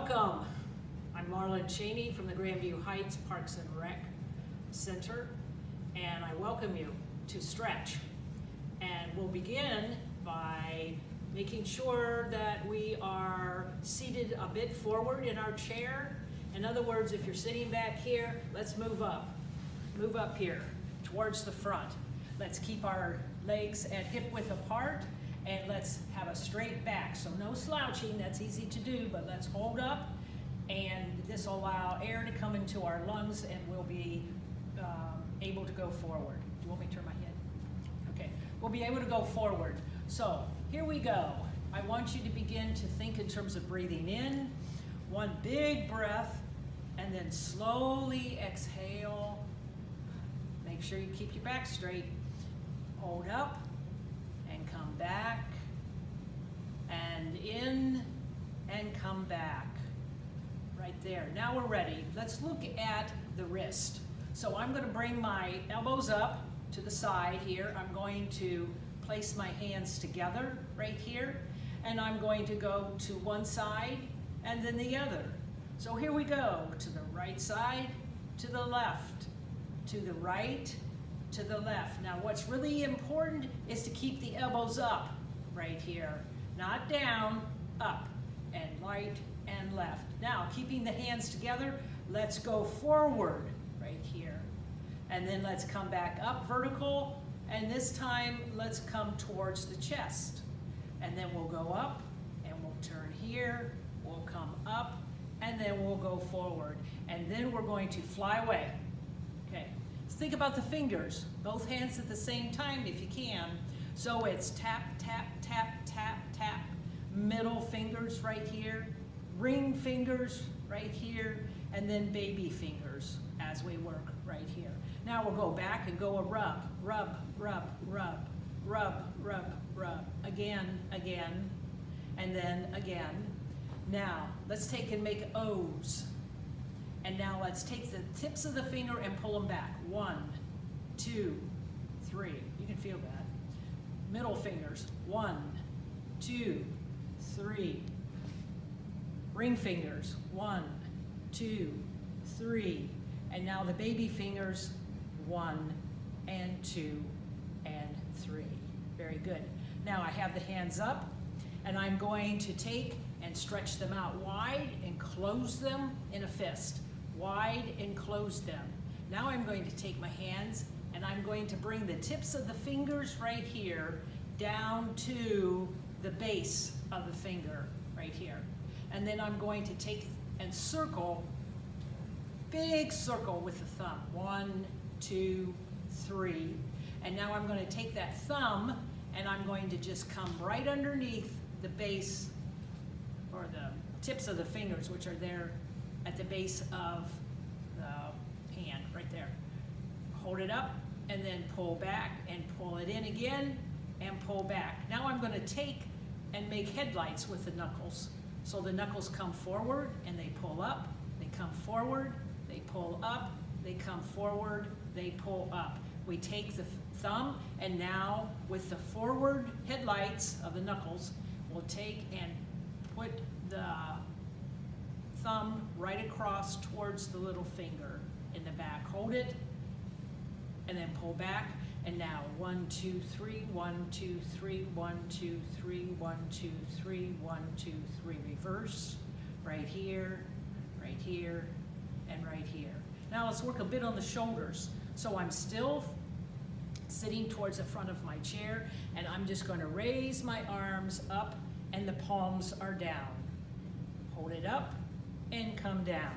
Welcome. I'm Marlin Cheney from the Grandview Heights Parks and Rec Center, and I welcome you to stretch. And we'll begin by making sure that we are seated a bit forward in our chair. In other words, if you're sitting back here, let's move up. Move up here towards the front. Let's keep our legs at hip width apart, and let's have a straight back. So no slouching, that's easy to do, but let's hold up, and this will allow air to come into our lungs, and we'll be able to go forward. Do you want me to turn my head? Okay, we'll be able to go forward. So here we go. I want you to begin to think in terms of breathing in, one big breath, and then slowly exhale. Make sure you keep your back straight. Hold up and come back, and in and come back. Right there. Now we're ready. Let's look at the wrist. So I'm going to bring my elbows up to the side here. I'm going to place my hands together right here, and I'm going to go to one side and then the other. So here we go. To the right side, to the left, to the right, to the left. Now what's really important is to keep the elbows up right here, not down, up, and right and left. Now keeping the hands together, let's go forward right here, and then let's come back up vertical, and this time let's come towards the chest, and then we'll go up and we'll turn here, we'll come up, and then we'll go forward, and then we're going to fly away. Okay. Think about the fingers, both hands at the same time if you can. So it's tap, tap, tap, tap, tap, middle fingers right here, ring fingers right here, and then baby fingers as we work right here. Now we'll go back and go a rub, rub, rub, rub, rub, rub, rub, again, again, and then again. Now let's take and make O's. And now let's take the tips of the finger and pull them back. 1, 2, 3. You can feel that. Middle fingers. 1, 2, 3. Ring fingers. 1, 2, 3. And now the baby fingers. 1 and 2 and 3. Very good. Now I have the hands up, and I'm going to take and stretch them out wide and close them in a fist. Wide and close them. Now I'm going to take my hands and I'm going to bring the tips of the fingers right here down to the base of the finger right here. And then I'm going to take and circle, big circle with the thumb. 1, 2, 3. And now I'm going to take that thumb and I'm going to just come right underneath the base, or the tips of the fingers, which are there at the base of the hand, right there. Hold it up and then pull back and pull it in again and pull back. Now I'm going to take and make headlights with the knuckles. So the knuckles come forward and they pull up, they come forward, they pull up, they come forward, they pull up. We take the thumb, and now with the forward headlights of the knuckles, we'll take and put the thumb right across towards the little finger in the back. Hold it and then pull back. And now 1, 2, 3, 1, 2, 3, 1, 2, 3, 1, 2, 3, 1, 2, 3. Reverse right here, and right here. Now let's work a bit on the shoulders. So I'm still sitting towards the front of my chair, and I'm just going to raise my arms up, and the palms are down. Hold it up and come down.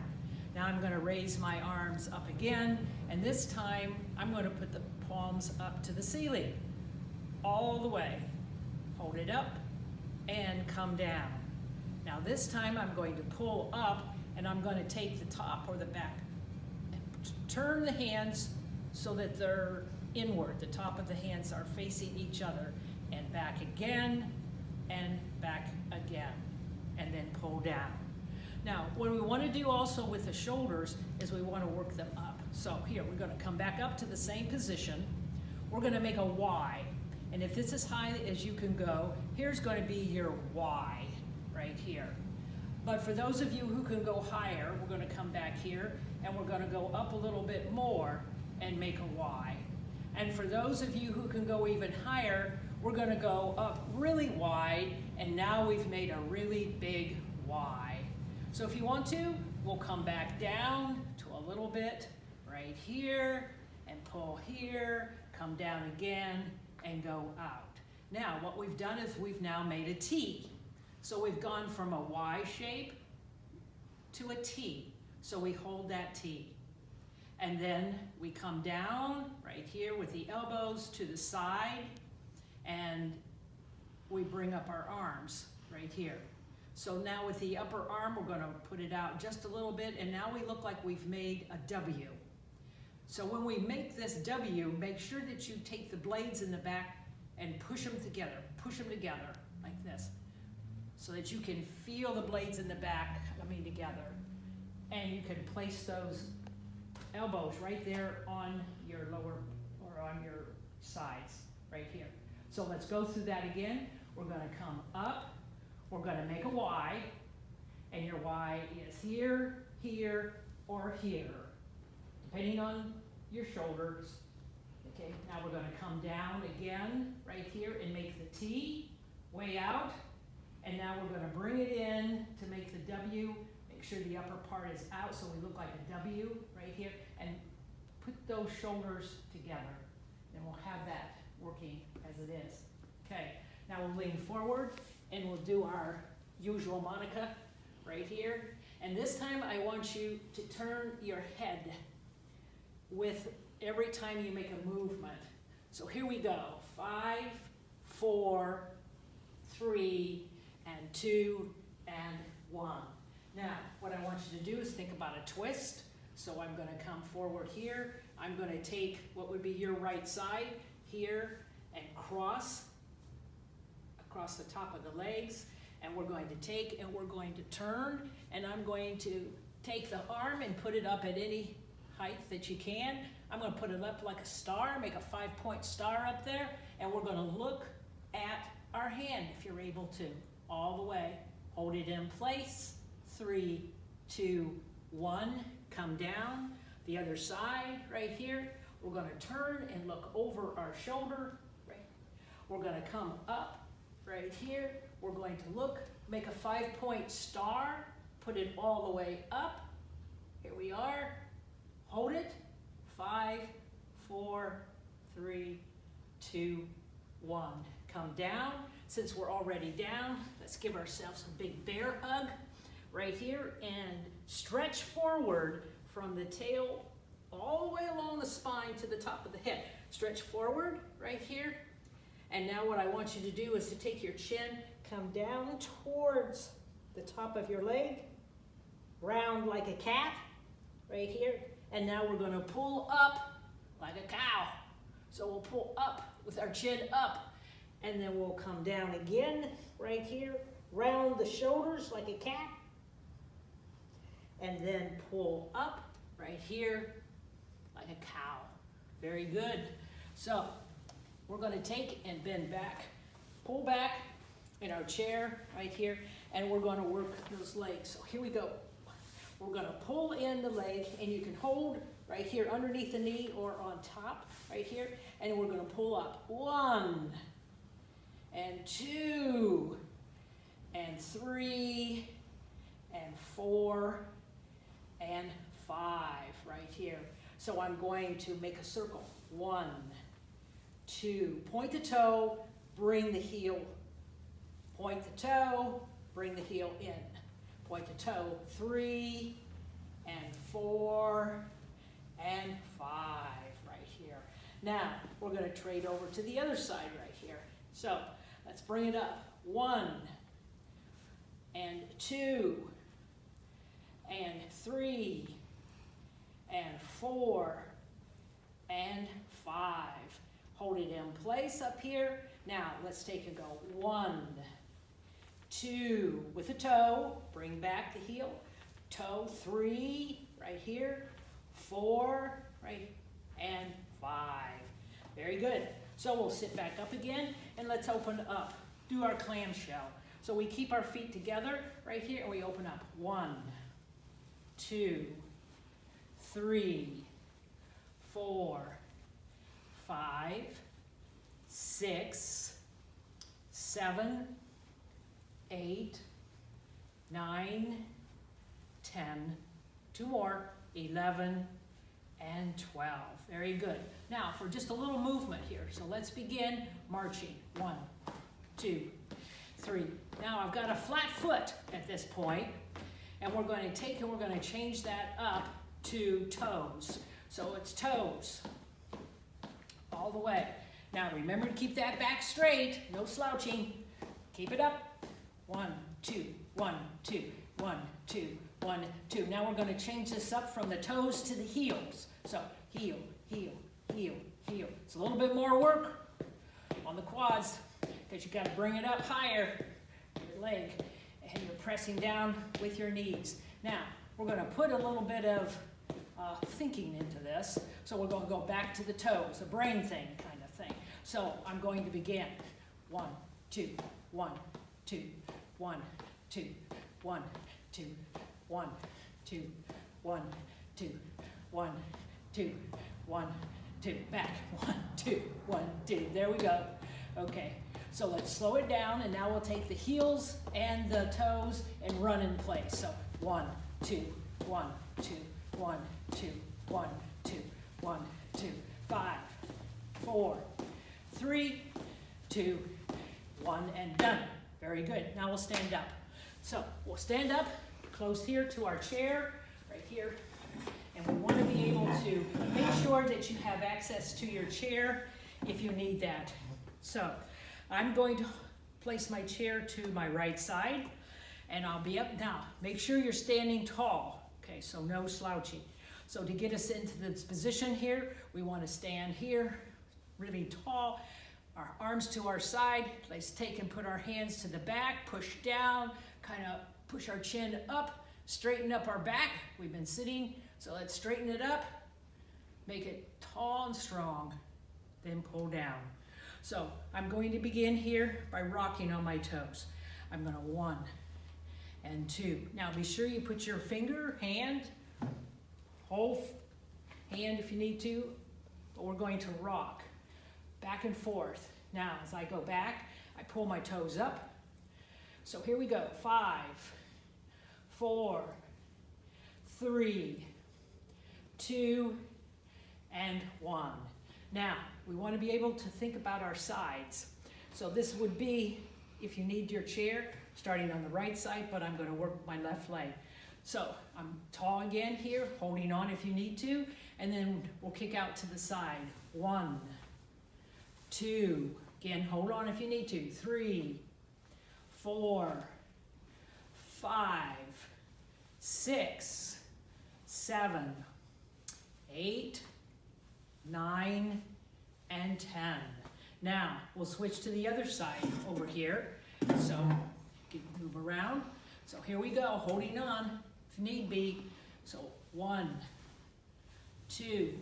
Now I'm going to raise my arms up again, and this time I'm going to put the palms up to the ceiling all the way. Hold it up and come down. Now this time I'm going to pull up, and I'm going to take the top or the back and turn the hands so that they're inward. The top of the hands are facing each other, and back again and back again, and then pull down. Now, what we want to do also with the shoulders is we want to work them up. So here, we're going to come back up to the same position. We're going to make a Y. And if it's as high as you can go, here's going to be your Y right here. But for those of you who can go higher, we're going to come back here and we're going to go up a little bit more and make a Y. And for those of you who can go even higher, we're going to go up really wide, and now we've made a really big Y. So if you want to, we'll come back down to a little bit right here and pull here, come down again and go out. Now what we've done is we've now made a T. So we've gone from a Y shape to a T. So we hold that T. And then we come down right here with the elbows to the side, and we bring up our arms right here. So now with the upper arm, we're going to put it out just a little bit, and now we look like we've made a W. So when we make this W, make sure that you take the blades in the back and push them together like this, so that you can feel the blades in the back coming together. And you can place those elbows right there on your lower, or on your sides, right here. So let's go through that again. We're going to come up, we're going to make a Y, and your Y is here, here, or here, depending on your shoulders. Okay, now we're going to come down again, right here, and make the T, way out. And now we're going to bring it in to make the W. Make sure the upper part is out so we look like a W right here. And put those shoulders together. And we'll have that working as it is. Okay, now we'll lean forward and we'll do our usual Monica right here. And this time I want you to turn your head with every time you make a movement. So here we go. 5, 4, 3, and 2, and 1. Now, what I want you to do is think about a twist. So I'm going to come forward here. I'm going to take what would be your right side here and cross across the top of the legs. And we're going to take and we're going to turn. And I'm going to take the arm and put it up at any height that you can. I'm going to put it up like a star, make a 5-point star up there. And we're going to look at our hand if you're able to, all the way. Hold it in place. 3, 2, 1. Come down. The other side right here. We're going to turn and look over our shoulder. Right. We're going to come up right here. We're going to look, make a 5-point star, put it all the way up. Here we are. Hold it. 5, 4, 3, 2, 1. Come down. Since we're already down, let's give ourselves a big bear hug right here and stretch forward from the tail all the way along the spine to the top of the head. Stretch forward right here. And now what I want you to do is to take your chin, come down towards the top of your leg, round like a cat right here. And now we're going to pull up like a cow. So we'll pull up with our chin up, and then we'll come down again right here, round the shoulders like a cat, and then pull up right here like a cow. Very good. So we're going to take and bend back, pull back in our chair right here, and we're going to work those legs. So here we go. We're going to pull in the leg, and you can hold right here underneath the knee or on top right here, and we're going to pull up. 1, and 2, and 3, and 4, and 5 right here. So I'm going to make a circle. 1, 2, point the toe, bring the heel. Point the toe, bring the heel in. Point the toe. 3, and 4, and 5 right here. Now we're going to trade over to the other side right here. So let's bring it up. 1, and 2, and 3, and 4, and 5. Hold it in place up here. Now let's take and go. 1, 2, with the toe, bring back the heel. Toe. 3, right here. 4, right, and 5. Very good. So we'll sit back up again, and let's open up. Do our clamshell. So we keep our feet together right here and we open up. 1, 2, 3, 4, 5, 6, 7, 8, 9, 10, 2 more, 11, and 12. Very good. Now for just a little movement here. So let's begin marching. 1, 2, 3. Now I've got a flat foot at this point, and we're going to take and we're going to change that up to toes. So it's toes all the way. Now remember to keep that back straight, no slouching. Keep it up. 1, 2, 1, 2, 1, 2, 1, 2. Now we're going to change this up from the toes to the heels. So heel, heel, heel, heel. It's a little bit more work on the quads because you got to bring it up higher, your leg, and you're pressing down with your knees. Now we're going to put a little bit of thinking into this. So we're going to go back to the toes, a brain thing kind of thing. So I'm going to begin. 1, 2, 1, 2, 1, 2, 1, 2, 1, 2, 1, 2, 1, 2, 1, 2, back. 1, 2, 1, 2. There we go. Okay, so let's slow it down, and now we'll take the heels and the toes and run in place. So 1, 2, 1, 2, 1, 2, 1, 2, 1, 2, 5, 4, 3, 2, 1, and done. Very good. Now we'll stand up. So we'll stand up, close here to our chair, right here. And we want to be able to make sure that you have access to your chair if you need that. So I'm going to place my chair to my right side, and I'll be up now. Make sure you're standing tall, okay, so no slouching. So to get us into this position here, we want to stand here really tall, our arms to our side. Let's take and put our hands to the back, push down, kind of push our chin up, straighten up our back. We've been sitting, so let's straighten it up, make it tall and strong, then pull down. So I'm going to begin here by rocking on my toes. I'm going to 1 and 2. Now be sure you put your finger, hand, whole hand if you need to, but we're going to rock back and forth. Now as I go back, I pull my toes up. So here we go. 5, 4, 3, 2, and 1. Now, we want to be able to think about our sides. So this would be, if you need your chair, starting on the right side, but I'm going to work my left leg. So I'm tall again here, holding on if you need to, and then we'll kick out to the side. 1, 2, again, hold on if you need to. 3, 4, 5, 6, 7, 8, 9, and 10. Now, we'll switch to the other side over here. So, you can move around. So here we go, holding on if need be. So 1, 2,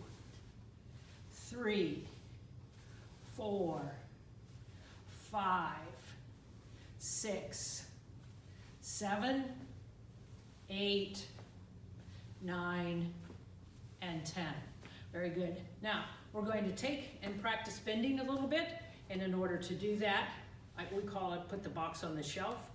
3, 4, 5, 6, 7, 8, 9, and 10. Very good. Now, we're going to take and practice bending a little bit, and in order to do that, we call it put the box on the shelf.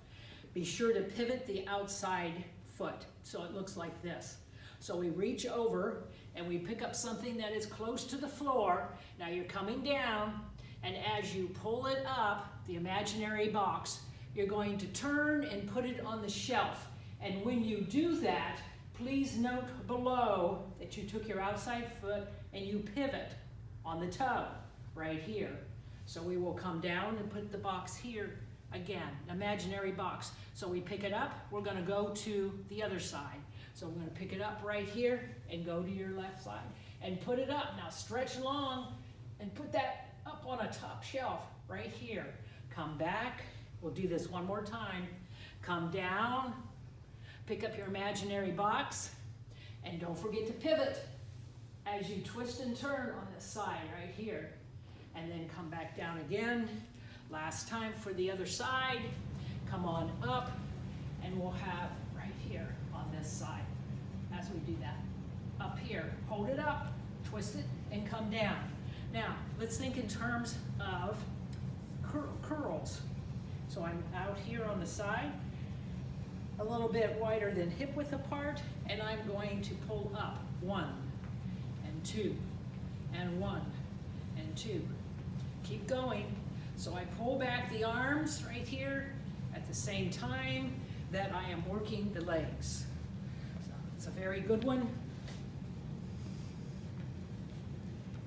Be sure to pivot the outside foot so it looks like this. So we reach over and we pick up something that is close to the floor. Now you're coming down, and as you pull it up, the imaginary box, you're going to turn and put it on the shelf. And when you do that, please note below that you took your outside foot and you pivot on the toe right here. So we will come down and put the box here again, imaginary box. So we pick it up, we're going to go to the other side. So we're going to pick it up right here and go to your left side and put it up. Now stretch long and put that up on a top shelf right here. Come back, we'll do this one more time. Come down, pick up your imaginary box, and don't forget to pivot as you twist and turn on this side right here. And then come back down again. Last time for the other side. come on up, and we'll have right here on this side, as we do that. Up here, hold it up, twist it, and come down. Now, let's think in terms of curls. So I'm out here on the side, a little bit wider than hip width apart, and I'm going to pull up 1 and 2 and 1 and 2. Keep going. So I pull back the arms right here at the same time that I am working the legs. So it's a very good one.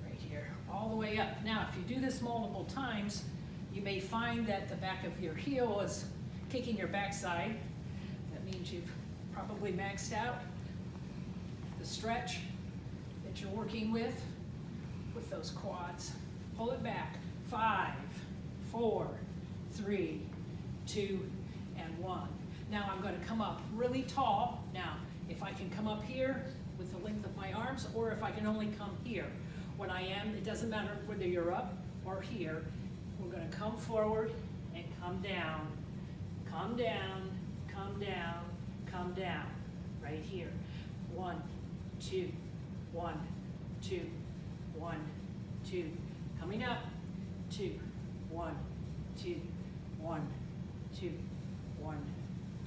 Right here, all the way up. Now, if you do this multiple times, you may find that the back of your heel is kicking your backside. That means you've probably maxed out the stretch that you're working with those quads. Pull it back. 5, 4, 3, 2, and 1. Now I'm going to come up really tall. Now, if I can come up here with the length of my arms, or if I can only come here. When I am, it doesn't matter whether you're up or here. We're going to come forward and come down, come down, come down, come down. Right here. 1, 2, 1, 2, 1, 2. Coming up. 2, 1, 2, 1, 2, 1,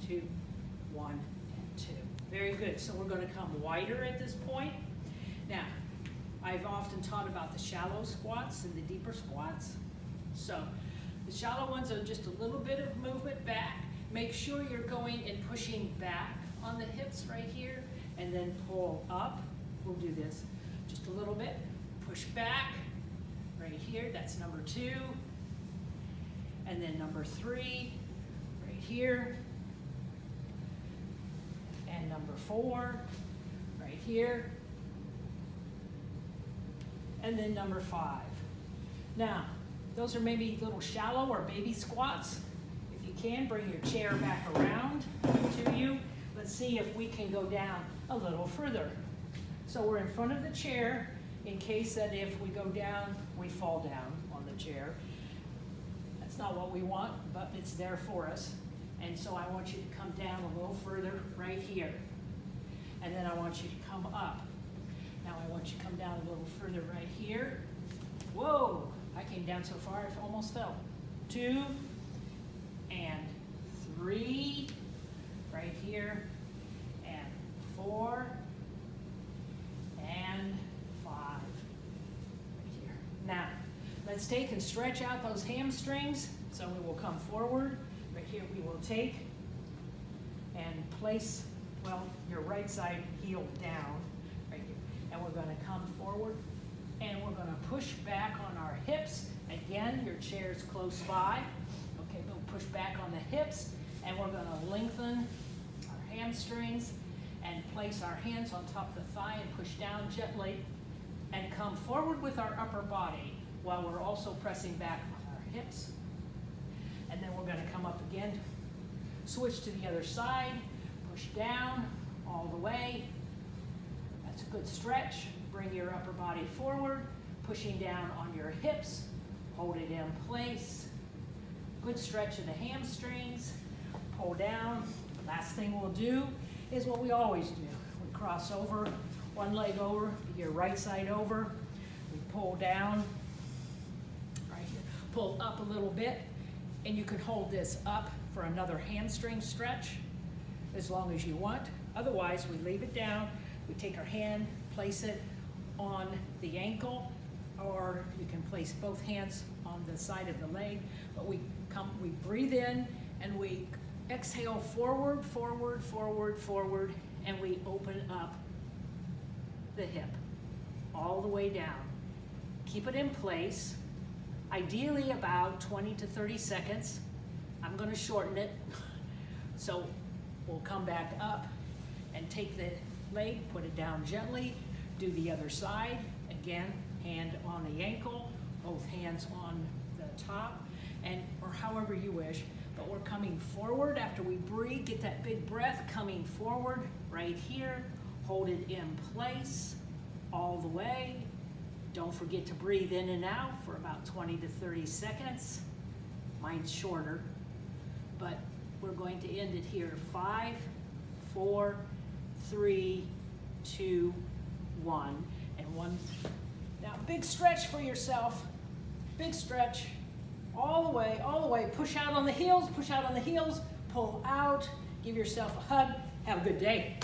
2, 1, and 2. Very good. So we're going to come wider at this point. Now, I've often taught about the shallow squats and the deeper squats. So the shallow ones are just a little bit of movement back. Make sure you're going and pushing back on the hips right here, and then pull up. We'll do this just a little bit. Push back. Right here, that's number 2. And then number 3, right here. And number 4, right here. And then number 5. Now, those are maybe little shallow or baby squats. If you can, bring your chair back around to you. Let's see if we can go down a little further. So we're in front of the chair, in case that if we go down, we fall down on the chair. That's not what we want, but it's there for us. And so I want you to come down a little further right here. And then I want you to come up. Now I want you to come down a little further right here. Whoa, I came down so far I almost fell. 2 and 3 right here, and 4 and 5 right here. Now, let's take and stretch out those hamstrings. So we will come forward. Right here we will take and place, well, your right side heel down right here. And we're going to come forward and we're going to push back on our hips. Again, your chair's close by. Okay, we'll push back on the hips and we're going to lengthen our hamstrings and place our hands on top of the thigh and push down gently and come forward with our upper body while we're also pressing back on our hips. And then we're going to come up again, switch to the other side, push down all the way. That's a good stretch. Bring your upper body forward, pushing down on your hips, hold it in place. Good stretch of the hamstrings, pull down. Last thing we'll do is what we always do. We cross over, one leg over, your right side over. We pull down, right here. Pull up a little bit, and you can hold this up for another hamstring stretch as long as you want. Otherwise, we leave it down. We take our hand, place it on the ankle, or you can place both hands on the side of the leg. But we breathe in, and we exhale forward, forward, forward, forward, and we open up the hip all the way down. Keep it in place, ideally about 20 to 30 seconds. I'm going to shorten it. So we'll come back up and take the leg, put it down gently, do the other side. Again, hand on the ankle, both hands on the top, and or however you wish. But we're coming forward after we breathe. Get that big breath coming forward right here. Hold it in place all the way. Don't forget to breathe in and out for about 20 to 30 seconds. Mine's shorter, but we're going to end it here. 5, 4, 3, 2, 1, and 1. Now, big stretch for yourself. Big stretch. All the way, all the way. Push out on the heels, push out on the heels, pull out, give yourself a hug. Have a good day.